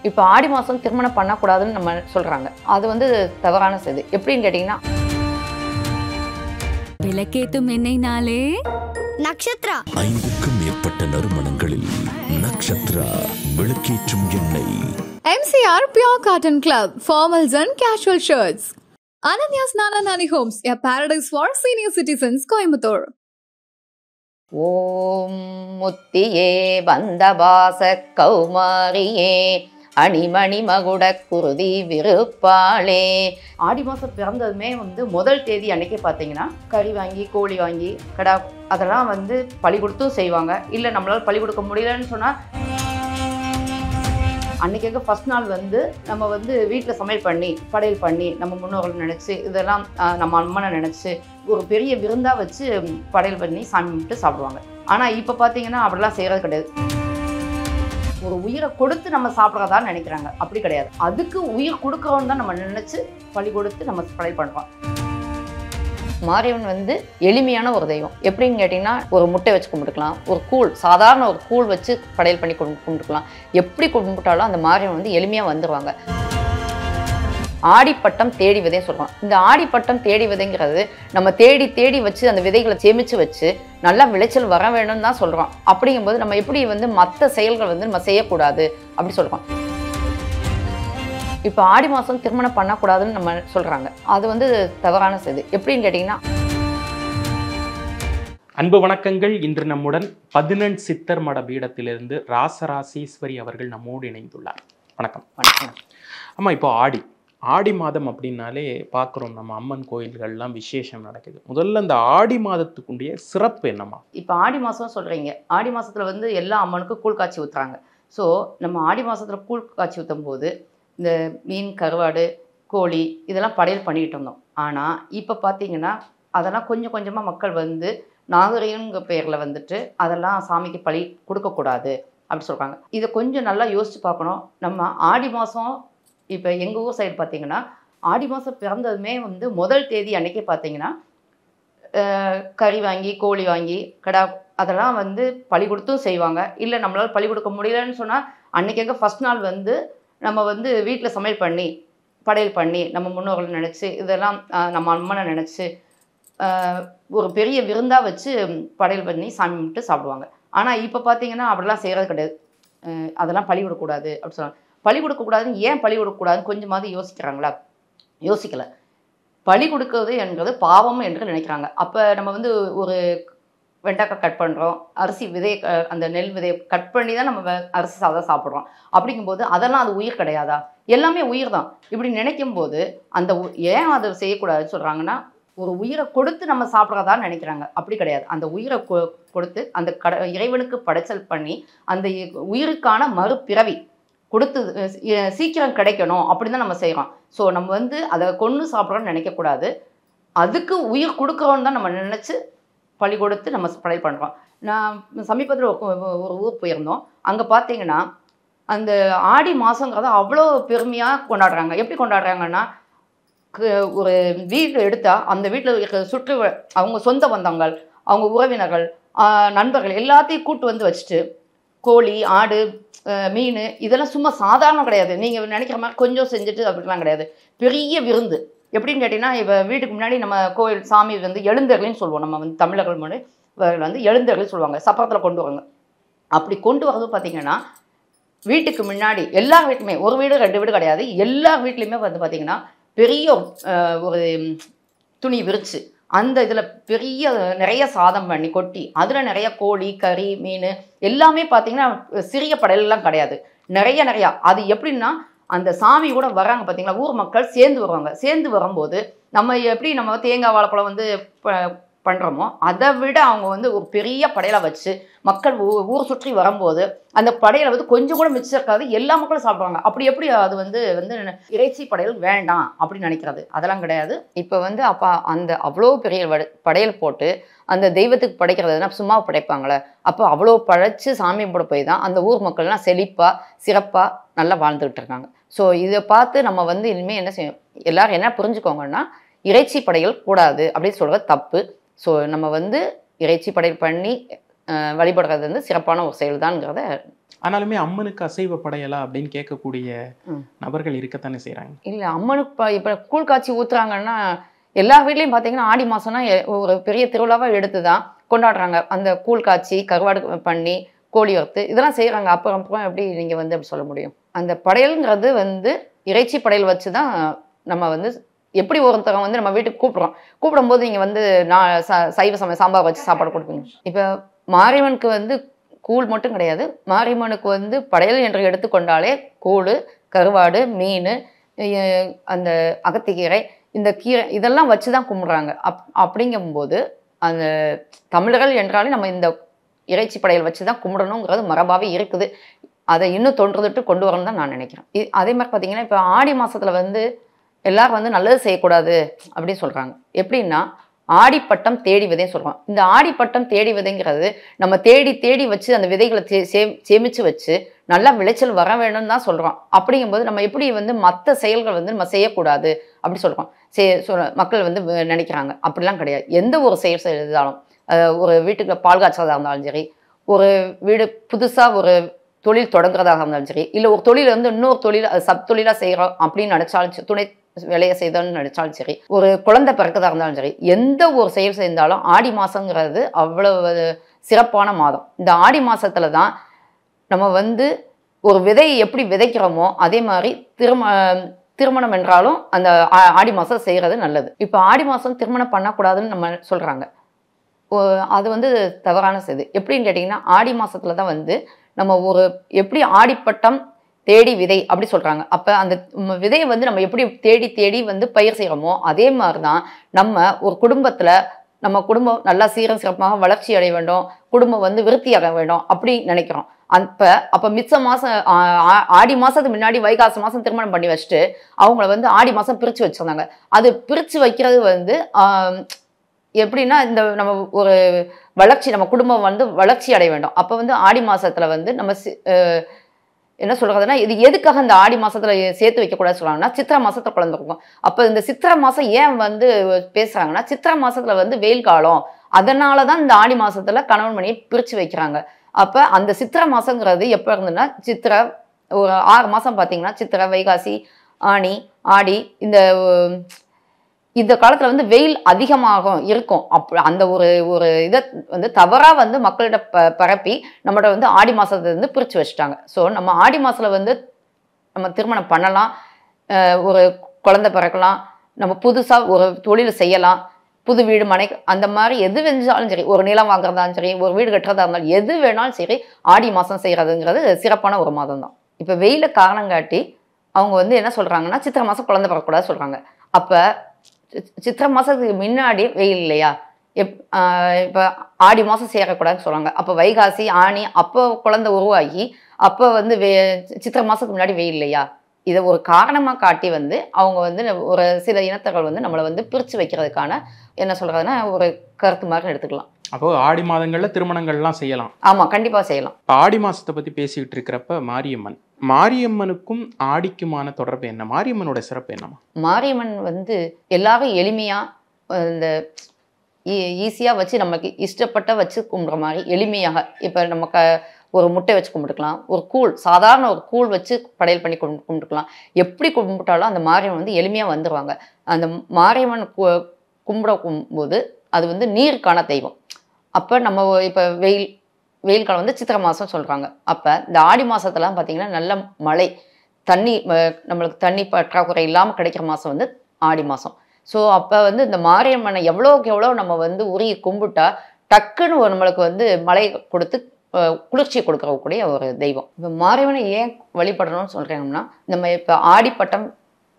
இப்போ ஆடி மாதம் திருமணம் பண்ணக்கூடாதுன்னு நம்ம சொல்கிறாங்க. அது வந்து தவறான செய்தி. எப்படின்னு கேட்டிங்கன்னா, விளக்கேத்தும் எண்ணெய்னாலே நக்ஷத்ரா 5க்கும் மேற்பட்ட நறுமணங்களில் நக்ஷத்ரா விளக்கேற்றும் எண்ணெய். MCR Pure Cotton Club, formals and casual shirts. Ananya's Nana Nani Homes, a paradise for senior citizens, Coimbatore. ஓம் முத்தியே பந்தபாச கௌமாரியே அணிமணி மகுட குருதி விருப்பாளே. ஆடி மாதம் பிறந்ததுமே வந்து முதல் தேதி அன்னைக்கு பார்த்தீங்கன்னா கறி வாங்கி கோழி வாங்கி கடா அதெல்லாம் வந்து பலி கொடுத்தும் செய்வாங்க. இல்லை நம்மளால் பலி கொடுக்க முடியலன்னு சொன்னால் அன்றைக்கி ஃபஸ்ட் நாள் வந்து நம்ம வந்து வீட்டில் சமையல் பண்ணி படையல் பண்ணி நம்ம முன்னோர்கள் நினச்சி இதெல்லாம் நம்ம அம்மனை நினச்சி ஒரு பெரிய விருந்தாக வச்சு படையல் பண்ணி சாமி கும்பிட்டு சாப்பிடுவாங்க. ஆனால் இப்போ பார்த்தீங்கன்னா அப்படிலாம் செய்கிறது கிடையாது. ஒரு உயிரை கொடுத்து நம்ம சாப்பிட்றதான்னு நினைக்கிறாங்க. அப்படி கிடையாது. அதுக்கு உயிர் கொடுக்குறோன்னு தான் நம்ம நினச்சி பலி கொடுத்து நம்ம படையல் பண்ணுறோம். மாரியம்மன் வந்து எளிமையான ஒரு தெய்வம். எப்படின்னு கேட்டிங்கன்னா, ஒரு முட்டை வச்சு கும்பிட்டுக்கலாம், ஒரு கூழ் சாதாரண ஒரு கூழ் வச்சு படையல் பண்ணி கும்பிட்டுக்கலாம். எப்படி கும்பிட்டாலும் அந்த மாரியம்மன் வந்து எளிமையாக வந்துடுவாங்க. ஆடிப்பட்டம் தேடி விதைன்னு சொல்கிறோம். இந்த ஆடிப்பட்டம் தேடி விதைங்கிறது நம்ம தேடி தேடி வச்சு அந்த விதைகளை சேமித்து வச்சு நல்லா விளைச்சல் வர வேணும்னு தான் சொல்கிறோம். அப்படிங்கும்போது நம்ம எப்படி வந்து மற்ற செயல்கள் வந்து நம்ம செய்யக்கூடாது அப்படி சொல்கிறோம். இப்போ ஆடி மாதம் திருமணம் பண்ணக்கூடாதுன்னு நம்ம சொல்கிறாங்க. அது வந்து தவறான செய்தி. எப்படின்னு கேட்டிங்கன்னா, அன்பு வணக்கங்கள். இன்று நம்முடன் 18 சித்தர் மட பீடத்திலிருந்து ராசராசீஸ்வரி அவர்கள் நம்மோடு இணைந்துள்ளார். வணக்கம். வணக்கம். ஆமாம், இப்போ ஆடி மாதம் அப்படின்னாலே பார்க்குறோம் நம்ம அம்மன் கோயில்கள்லாம் விசேஷம் நடக்குது. முதல்ல இந்த ஆடி மாதத்துக்குண்டிய சிறப்பு என்னம்மா? இப்போ ஆடி மாதம் சொல்கிறீங்க. ஆடி மாதத்தில் வந்து எல்லா அம்மனுக்கும் கூழ் காய்ச்சி ஊற்றுறாங்க. ஸோ நம்ம ஆடி மாதத்தில் கூழ் காய்ச்சி ஊற்றும் போது இந்த மீன் கருவாடு கோழி இதெல்லாம் படையல் பண்ணிகிட்டு இருந்தோம். ஆனால் இப்போ பார்த்தீங்கன்னா அதெல்லாம் கொஞ்சம் கொஞ்சமாக மக்கள் வந்து நாகரிகங்கிற பேரில் வந்துட்டு அதெல்லாம் சாமிக்கு பலி கொடுக்கக்கூடாது அப்படி சொல்கிறாங்க. இதை கொஞ்சம் நல்லா யோசித்து பார்க்கணும். நம்ம ஆடி மாதம் இப்போ எங்கள் ஊர் சைடு பார்த்திங்கன்னா ஆடி மாதம் பிறந்ததுமே வந்து முதல் தேதி அன்றைக்கி பார்த்திங்கன்னா கறி வாங்கி கோழி வாங்கி கடா அதெல்லாம் வந்து பலி கொடுத்தும் செய்வாங்க. இல்லை நம்மளால் பலி கொடுக்க முடியலன்னு சொன்னால் அன்றைக்கி ஃபஸ்ட் நாள் வந்து நம்ம வந்து வீட்டில் சமையல் பண்ணி படையல் பண்ணி நம்ம முன்னோர்கள் நினச்சி இதெல்லாம் நம்ம அம்மனை நினச்சி ஒரு பெரிய விருந்தாக வச்சு படையல் பண்ணி சாமி கும்பிட்டு சாப்பிடுவாங்க. ஆனால் இப்போ பார்த்தீங்கன்னா அப்படிலாம் செய்கிறது கிடையாது. அதெல்லாம் பலி கொடுக்கக்கூடாது அப்படி சொல்லுவாங்க. பலி கொடுக்கக்கூடாதுன்னு ஏன் பலி கொடுக்கக்கூடாதுன்னு கொஞ்சமாவது யோசிக்கிறாங்களா? யோசிக்கலை. பலி கொடுக்கறது என்கிறது பாவம் என்று நினைக்கிறாங்க. அப்போ நம்ம வந்து ஒரு வெண்டைக்காய் கட் பண்ணுறோம், அரிசி விதையை அந்த நெல் விதையை கட் பண்ணி தான் நம்ம அரிசி சாதம் சாப்பிட்றோம். அப்படிங்கும்போது அதெல்லாம் அது உயிர் கிடையாதா? எல்லாமே உயிர் தான். இப்படி நினைக்கும் போது அந்த ஏன் அதை செய்யக்கூடாதுன்னு சொல்கிறாங்கன்னா, ஒரு உயிரை கொடுத்து நம்ம சாப்பிட்றதான்னு நினைக்கிறாங்க. அப்படி கிடையாது. அந்த உயிரை கொடுத்து அந்த இறைவனுக்கு படைச்சல் பண்ணி அந்த உயிருக்கான மறுபிறவி கொடுத்து சீக்கிரம் கிடைக்கணும் அப்படின்னு தான் நம்ம செய்கிறோம். ஸோ நம்ம வந்து அதை கொன்று சாப்பிட்றோன்னு நினைக்கக்கூடாது. அதுக்கு உயிர் கொடுக்குறோன்னு தான் நம்ம நினச்சி பலி கொடுத்து நம்ம படையல் பண்ணுறோம். நான் சமீபத்தில் ஒரு ஊர் போயிருந்தோம். அங்கே பார்த்தீங்கன்னா அந்த ஆடி மாதங்கிறத அவ்வளோ பெருமையாக கொண்டாடுறாங்க. எப்படி கொண்டாடுறாங்கன்னா, ஒரு வீடு எடுத்தால் அந்த வீட்டில் இருக்கிற சுற்று அவங்க சொந்த பந்தங்கள், அவங்க உறவினர்கள், நண்பர்கள் எல்லாத்தையும் கூட்டு வந்து வச்சுட்டு கோழி ஆடு மீன் இதெல்லாம் சும்மா சாதாரணம் கிடையாது. நீங்கள் நினைக்கிற மாதிரி கொஞ்சம் செஞ்சுட்டு அப்படிலாம் கிடையாது. பெரிய விருந்து. எப்படின்னு கேட்டிங்கன்னா, இப்போ வீட்டுக்கு முன்னாடி நம்ம கோயில் சாமி வந்து எழுந்தருளின்னு சொல்லுவோம். நம்ம வந்து தமிழர்கள் முன்னாடி வந்து எழுந்தருளி சொல்லுவாங்க. சப்பரத்தில் கொண்டு வருவாங்க. அப்படி கொண்டு வரது பார்த்திங்கன்னா வீட்டுக்கு முன்னாடி எல்லா வீட்டுமே, ஒரு வீடு 2 வீடு கிடையாது, எல்லா வீட்லேயுமே வந்து பார்த்திங்கன்னா பெரிய ஒரு துணி விரித்து அந்த இதில் பெரிய நிறைய சாதம் பண்ணி கொட்டி அதில் நிறைய கோழி கறி மீன் எல்லாமே பார்த்திங்கன்னா சிறிய படையெல்லாம் கிடையாது, நிறையா. அது எப்படின்னா அந்த சாமி கூட வராங்க பார்த்தீங்களா, ஊர் மக்கள் சேர்ந்து வருவாங்க. சேர்ந்து வரும்போது நம்ம எப்படி நம்ம தேங்காய் வாழைப்பழம் வந்து பண்ணுறோமோ அதை விட அவங்க வந்து ஒரு பெரிய படையலை வச்சு மக்கள் ஊர் சுற்றி வரும்போது அந்த படையலை வந்து கொஞ்சம் கூட மிச்சம் இருக்காது, எல்லா மக்களும் சாப்பிடுவாங்க. அப்படி எப்படி அது வந்து இறைச்சி படையல் வேண்டாம் அப்படின்னு நினைக்கிறது? அதெல்லாம் கிடையாது. இப்போ வந்து அப்போ அந்த அவ்வளோ பெரிய படையல் போட்டு அந்த தெய்வத்துக்கு படைக்கிறதுனா சும்மா படைப்பாங்களே, அப்போ அவ்வளோ படைச்சு சாமி போட போய் தான் அந்த ஊர் மக்கள்லாம் செழிப்பாக சிறப்பாக நல்லா வாழ்ந்துக்கிட்டு இருக்காங்க. ஸோ இதை பார்த்து நம்ம வந்து இனிமேல் என்ன செய்யும், எல்லோரும் என்ன புரிஞ்சுக்கோங்கன்னா, இறைச்சி படையல் கூடாது அப்படின்னு சொல்கிறது தப்பு. ஸோ நம்ம வந்து இறைச்சி படையல் பண்ணி வழிபடுறது வந்து சிறப்பான ஒரு செயல் தான்ங்கிறத ஆனாலுமே அம்மனுக்கு அசைவ படையலா அப்படின்னு கேட்கக்கூடிய நபர்கள் இருக்கத்தானே செய்கிறாங்க. இல்லை, அம்மனுக்கு இப்போ கூழ் காய்ச்சி ஊற்றுறாங்கன்னா எல்லா வீட்லேயும் பார்த்தீங்கன்னா ஆடி மாதம்னா ஒரு பெரிய திருவிழாவாக எடுத்து தான் கொண்டாடுறாங்க. அந்த கூழ் காய்ச்சி கருவாடு பண்ணி கோழி வறுத்து இதெல்லாம் செய்கிறாங்க. அப்புறம் எப்படி நீங்கள் வந்து அப்படி சொல்ல முடியும்? அந்த படையல்ங்கிறது வந்து இறைச்சி படையல் வச்சு தான் நம்ம வந்து எப்படி ஒருத்தவங்க வந்து நம்ம வீட்டுக்கு கூப்பிடும்போது நீங்கள் வந்து சைவ சமய சாம்பார் வச்சு சாப்பாடு கொடுப்பீங்க. இப்போ மாரியம்மனுக்கு வந்து கூழ் மட்டும் கிடையாது, மாரியம்மனுக்கு வந்து படையல் என்று எடுத்துக்கொண்டாலே கூழ், கருவாடு, மீன், அந்த அகத்திக்கீரை, இந்த கீரை இதெல்லாம் வச்சு தான் கும்பிட்றாங்க. அப்படிங்கும்போது அந்த தமிழர்கள் என்றாலே நம்ம இந்த இறைச்சி படையல் வச்சு தான் கும்பிடணுங்கிறது மரபாகவே இருக்குது. அதை இன்னும் தொன்றுதொட்டு கொண்டு வரணும்னு தான் நான் நினைக்கிறேன். அதே மாதிரி பார்த்தீங்கன்னா இப்போ ஆடி மாதத்தில் வந்து எல்லாரும் வந்து நல்லது செய்யக்கூடாது அப்படின்னு சொல்கிறாங்க. எப்படின்னா ஆடிப்பட்டம் தேடி விதைன்னு சொல்கிறோம். இந்த ஆடிப்பட்டம் தேடி விதைங்கிறது நம்ம தேடி தேடி வச்சு அந்த விதைகளை சேமித்து வச்சு நல்லா விளைச்சல் வர வேணும்னு தான் சொல்கிறோம். அப்படிங்கும்போது நம்ம எப்படி வந்து மற்ற செயல்கள் வந்து நம்ம செய்யக்கூடாது அப்படி சொல்கிறோம். மக்கள் வந்து நினைக்கிறாங்க. அப்படிலாம் கிடையாது. எந்த ஒரு செயல் செய்தாலும், ஒரு வீட்டுக்கு பால் காய்ச்சதாக இருந்தாலும் சரி, ஒரு வீடு புதுசாக ஒரு தொழில் தொடங்குறதாக இருந்தாலும் சரி, இல்லை ஒரு தொழில் வந்து இன்னொரு தொழில் சப் தொழிலாக செய்கிறோம் அப்படின்னு நினச்சாலும், துணை வேலையை செய்தோன்னு நினைச்சாலும் சரி, ஒரு குழந்தை பிறக்கதாக இருந்தாலும் சரி, எந்த ஒரு செயல் செய்தாலும் ஆடி மாதங்கிறது அவ்வளவு சிறப்பான மாதம். இந்த ஆடி மாதத்துல தான் நம்ம வந்து ஒரு விதையை எப்படி விதைக்கிறோமோ அதே மாதிரி திருமணம் என்றாலும் அந்த ஆடி மாதம் செய்கிறது நல்லது. இப்போ ஆடி மாதம் திருமணம் பண்ணக்கூடாதுன்னு நம்ம சொல்கிறாங்க. அது வந்து தவறான செய்தி. எப்படின்னு கேட்டிங்கன்னா ஆடி மாதத்துல தான் வந்து நம்ம ஒரு எப்படி ஆடிப்பட்டம் தேடி விதை அப்படி சொல்கிறாங்க. அப்போ அந்த விதையை வந்து நம்ம எப்படி தேடி தேடி வந்து பயிர் செய்கிறோமோ அதே மாதிரி தான் நம்ம ஒரு குடும்பத்தில் நம்ம குடும்பம் நல்லா சீரம் சிறப்பாக வளர்ச்சி அடைய வேண்டும், குடும்பம் வந்து விருத்தியாக வேண்டும் அப்படி நினைக்கிறோம். அப்போ மிச்ச மாதம் ஆடி மாதத்துக்கு முன்னாடி வைகாசி மாதம் திருமணம் பண்ணி வச்சுட்டு அவங்கள வந்து ஆடி மாதம் பிரித்து வச்சுருந்தாங்க. அது பிரித்து வைக்கிறது வந்து எப்படின்னா இந்த நம்ம ஒரு வளர்ச்சி, நம்ம குடும்பம் வந்து வளர்ச்சி அடைய வேண்டும். அப்போ வந்து ஆடி மாதத்தில் வந்து நம்ம என்ன சொல்கிறதுனா இது எதுக்காக இந்த ஆடி மாதத்தில் சேர்த்து வைக்கக்கூடாது சொல்கிறாங்கன்னா சித்திரை மாதத்தில் குழந்தை இருக்கும். அப்போ இந்த சித்திரை மாதம் ஏன் வந்து பேசுகிறாங்கன்னா சித்திரை மாதத்தில் வந்து வெயில் காலம், அதனால தான் இந்த ஆடி மாதத்தில் கணவன் மணியை பிரித்து வைக்கிறாங்க. அப்போ அந்த சித்திரை மாதங்கிறது எப்போ இருந்ததுன்னா சித்திரை ஒரு 6 மாதம் பார்த்தீங்கன்னா சித்திரை, வைகாசி, ஆனி, ஆடி, இந்த காலத்தில் வந்து வெயில் அதிகமாக இருக்கும். அந்த ஒரு இதை வந்து தவறாக வந்து மக்கள்கிட்ட பரப்பி நம்மகிட்ட வந்து ஆடி மாதத்துலேருந்து பிரித்து வச்சுட்டாங்க. ஸோ நம்ம ஆடி மாதத்தில் வந்து நம்ம திருமணம் பண்ணலாம், ஒரு குழந்தை பிறக்கலாம், நம்ம புதுசாக ஒரு தொழில் செய்யலாம், புது வீடு மனை அந்த மாதிரி எது வெஞ்சாலும் சரி, ஒரு நிலம் வாங்குறதாலும் சரி, ஒரு வீடு கட்டுறதா இருந்தாலும் எது வேணாலும் சரி ஆடி மாதம் செய்கிறதுங்கிறது சிறப்பான ஒரு மாதம் தான். இப்போ வெயில காரணம் காட்டி அவங்க வந்து என்ன சொல்கிறாங்கன்னா சித்திரை மாதம் குழந்தை பிறக்கக்கூடாது சொல்கிறாங்க. அப்போ சித்திரை மாதத்துக்கு முன்னாடி வெயில் இல்லையா, இப்போ ஆடி மாதம் சேரக்கூடாதுன்னு சொல்கிறாங்க. அப்போ வைகாசி, ஆனி அப்போ குழந்தை உருவாகி அப்போ வந்து சித்திரை மாதத்துக்கு முன்னாடி வெயில் இல்லையா, இதை ஒரு காரணமாக காட்டி வந்து அவங்க வந்து ஒரு சில இனத்தர்கள் வந்து நம்மளை வந்து பிரித்து வைக்கிறதுக்கான என்ன சொல்கிறதுனா ஒரு கருத்து மாதிரி எடுத்துக்கலாம். அப்போ ஆடி மாதங்களில் திருமணங்கள்லாம் செய்யலாம். ஆமாம், கண்டிப்பாக செய்யலாம். இப்போ ஆடி மாதத்தை பற்றி பேசிக்கிட்டு இருக்கிறப்ப மாரியம்மனுக்கும் ஆடிக்குமான தொடர்பு என்ன? மாரியம்மனோட சிறப்பு என்னமா? மாரியம்மன் வந்து எல்லாரும் எளிமையாக இந்த ஈஸியாக வச்சு நமக்கு இஷ்டப்பட்ட வச்சு கும்பிட்ற மாதிரி எளிமையாக, இப்போ நமக்கு ஒரு முட்டை வச்சு கும்பிட்டுக்கலாம், ஒரு கூழ் சாதாரண ஒரு கூழ் வச்சு படையல் பண்ணி கும்பிட்டுக்கலாம். எப்படி கும்பிட்டாலும் அந்த மாரியம்மன் வந்து எளிமையாக வந்துடுவாங்க. அந்த மாரியம்மன் கும்பிடும்போது அது வந்து நீருக்கான தெய்வம். அப்போ நம்ம இப்போ வெயில் காலம் வந்து சித்திரை மாதம் சொல்கிறாங்க. அப்போ இந்த ஆடி மாதத்துலாம் பார்த்திங்கன்னா நல்ல மழை தண்ணி, நம்மளுக்கு தண்ணி பற்றாக்குறை இல்லாமல் கிடைக்கிற மாதம் வந்து ஆடி மாதம். ஸோ அப்போ வந்து இந்த மாரியம்மனை எவ்வளோக்கு எவ்வளோ நம்ம வந்து உருகி கும்பிட்டா டக்குன்னு நம்மளுக்கு வந்து மழை கொடுத்து குளிர்ச்சி கொடுக்கக்கூடிய ஒரு தெய்வம். இப்போ மாரியம்மனை ஏன் வழிபடணும்னு சொல்கிறாங்கன்னா நம்ம இப்போ ஆடிப்பட்டம்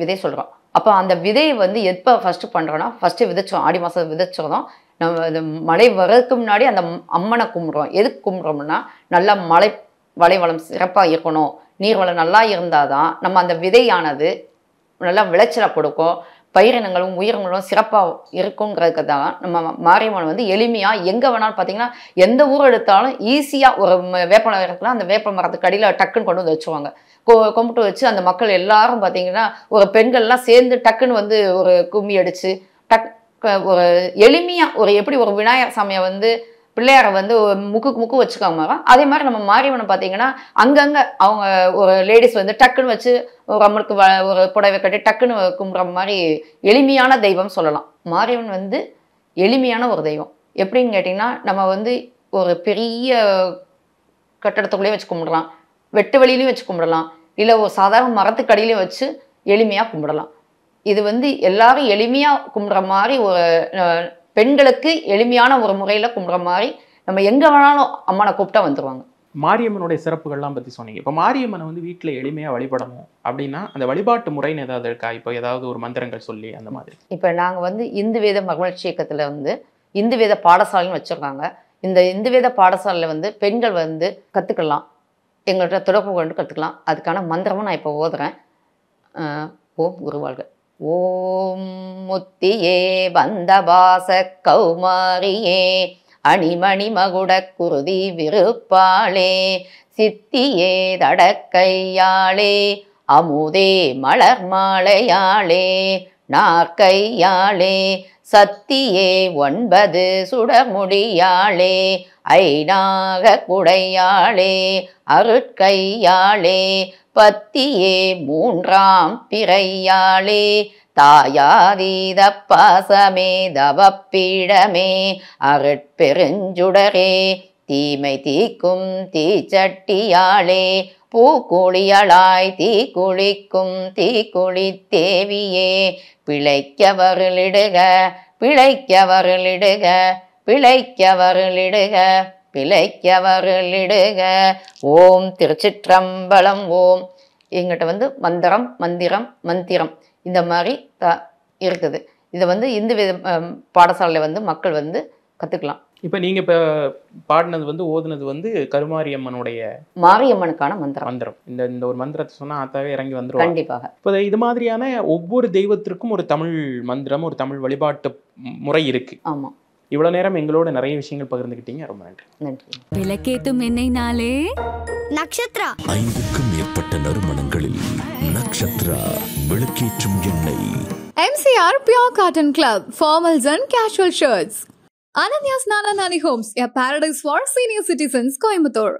விதை சொல்கிறோம். அப்போ அந்த விதையை வந்து எப்போ ஃபஸ்ட்டு பண்ணுறோன்னா ஃபஸ்ட்டு விதைச்சோம், ஆடி மாதம் விதைச்சோம். நம்ம அந்த மழை வர்றதுக்கு முன்னாடி அந்த அம்மனை கும்பிட்றோம். எதுக்கு கும்பிட்றோம்னா நல்லா மழை வளம் சிறப்பாக இருக்கணும், நீர் வளம் நல்லா இருந்தால் தான் நம்ம அந்த விதையானது நல்லா விளைச்சலை கொடுக்கும், பயிரினங்களும் உயிரினங்களும் சிறப்பாக இருக்குங்கிறதுக்கு தான் நம்ம மாரியம்மன் வந்து எளிமையாக எங்கே வேணாலும் பார்த்தீங்கன்னா எந்த ஊர் எடுத்தாலும் ஈஸியாக ஒரு வேப்ப மரம் இருக்கலாம், அந்த வேப்ப மரத்துக்கு அடியில் டக்குன்னு கொண்டு வந்து வச்சுருவாங்க. கும்பிட்டு வச்சு அந்த மக்கள் எல்லாரும் பார்த்தீங்கன்னா ஒரு பெண்கள்லாம் சேர்ந்து டக்குன்னு வந்து ஒரு கும்மி அடித்து ஒரு எளிமையாக ஒரு எப்படி ஒரு விநாயகர் சாமியை வந்து பிள்ளையாரை வந்து முக்கு வச்சுக்காம, அதே மாதிரி நம்ம மாரியம்மனை பார்த்தீங்கன்னா அங்கங்கே அவங்க ஒரு லேடிஸ் வந்து டக்குன்னு வச்சு ஒரு அம்மனுக்கு ஒரு புடவை கட்டி டக்குன்னு கும்பிட்ற மாதிரி எளிமையான தெய்வம் சொல்லலாம். மாரியம்மன் வந்து எளிமையான ஒரு தெய்வம். எப்படின்னு கேட்டிங்கன்னா, நம்ம வந்து ஒரு பெரிய கட்டடத்துக்குள்ளேயும் வச்சு கும்பிடலாம், வெட்டு வெளியிலையும் வச்சு கும்பிடலாம், இல்லை ஒரு சாதாரண மரத்துக்கடியிலையும் வச்சு எளிமையாக கும்பிடலாம். இது வந்து எல்லாரும் எளிமையாக கும்பிட்ற மாதிரி ஒரு பெண்களுக்கு எளிமையான ஒரு முறையில் கும்பிட்ற மாதிரி நம்ம எங்கே வேணாலும் அம்மனை கூப்பிட்டா வந்துடுவாங்க. மாரியம்மனுடைய சிறப்புகள்லாம் பற்றி சொன்னீங்க. இப்போ மாரியம்மனை வந்து வீட்டில் எளிமையாக வழிபடணும் அப்படின்னா அந்த வழிபாட்டு முறைன்னு ஏதாவது இருக்கா? இப்போ ஏதாவது ஒரு மந்திரங்கள் சொல்லி அந்த மாதிரி. இப்போ நாங்கள் வந்து இந்து வேத மகிழ்ச்சி இயக்கத்தில் வந்து இந்து வேத பாடசாலைன்னு வச்சுருக்காங்க. இந்த இந்து வேத பாடசாலையில் வந்து பெண்கள் வந்து கற்றுக்கலாம், எங்கள்கிட்ட தொடர்பு கொண்டு கற்றுக்கலாம். அதுக்கான மந்திரமும் நான் இப்போ ஓதுறேன். ஓம் குருவாழ்க. ஓம் முத்தியே வந்தபாச கௌமாரியே அணிமணி மகுட குருதி விருப்பாளே சித்தியே தடக்கையாளே அமுதே மலர் மாலையாளே நாற்கையாளே சத்தியே 9 சுடமுடியாளே ஐநாக குடையாளே அருட்கையாளே பத்தியே 3ஆம் பிறையாளே தாயாதீத பாசமே தவப்பீடமே அருட்பெருஞ்சுடரே தீமை தீக்கும் தீச்சட்டியாளே பூக்குழியளாய் தீக்குளிக்கும் தீக்குழி தேவியே பிழைக்கவருளிடுக பிழைக்கவருளிடுக பிழைக்கவருளிடுக பிழைக்கவருளிடுக. ஓம் திருச்சிற்றம்பலம். ஓம். எங்கிட்ட வந்து மந்திரம் இந்த மாதிரி இருக்குது. இதை வந்து இந்து வேத பாடசாலையில் வந்து மக்கள் வந்து கற்றுக்கலாம். இப்போ நீங்கள் இப்போ பாடினது வந்து ஓதுனது வந்து கருமாரியம்மனுடைய மாரியம்மனுக்கான மந்திரம். இந்த ஒரு மந்திரத்தை சொன்னால் ஆத்தாவே இறங்கி வந்துடும். கண்டிப்பாக. இப்போ இது மாதிரியான ஒவ்வொரு தெய்வத்திற்கும் ஒரு தமிழ் மந்திரம், ஒரு தமிழ் வழிபாட்டு முறை இருக்கு. ஆமாம். இவ்வளோ நேரம் எங்களோட நிறைய விஷயங்கள் பகிர்ந்துக்கிட்டீங்க. ரொம்ப நன்றி. நன்றி. விளக்கேத்தும் எண்ணெய்னாலே நக்ஷத்ரா. 5க்கும் மேற்பட்ட நறுமணங்களில் நக்ஷத்ரா விளக்கேற்றும் எண்ணெய். MCR Pure Cotton Club, formals and casual shirts. Ananya's Nana Nani Homes, a paradise for senior citizens, Coimbatore.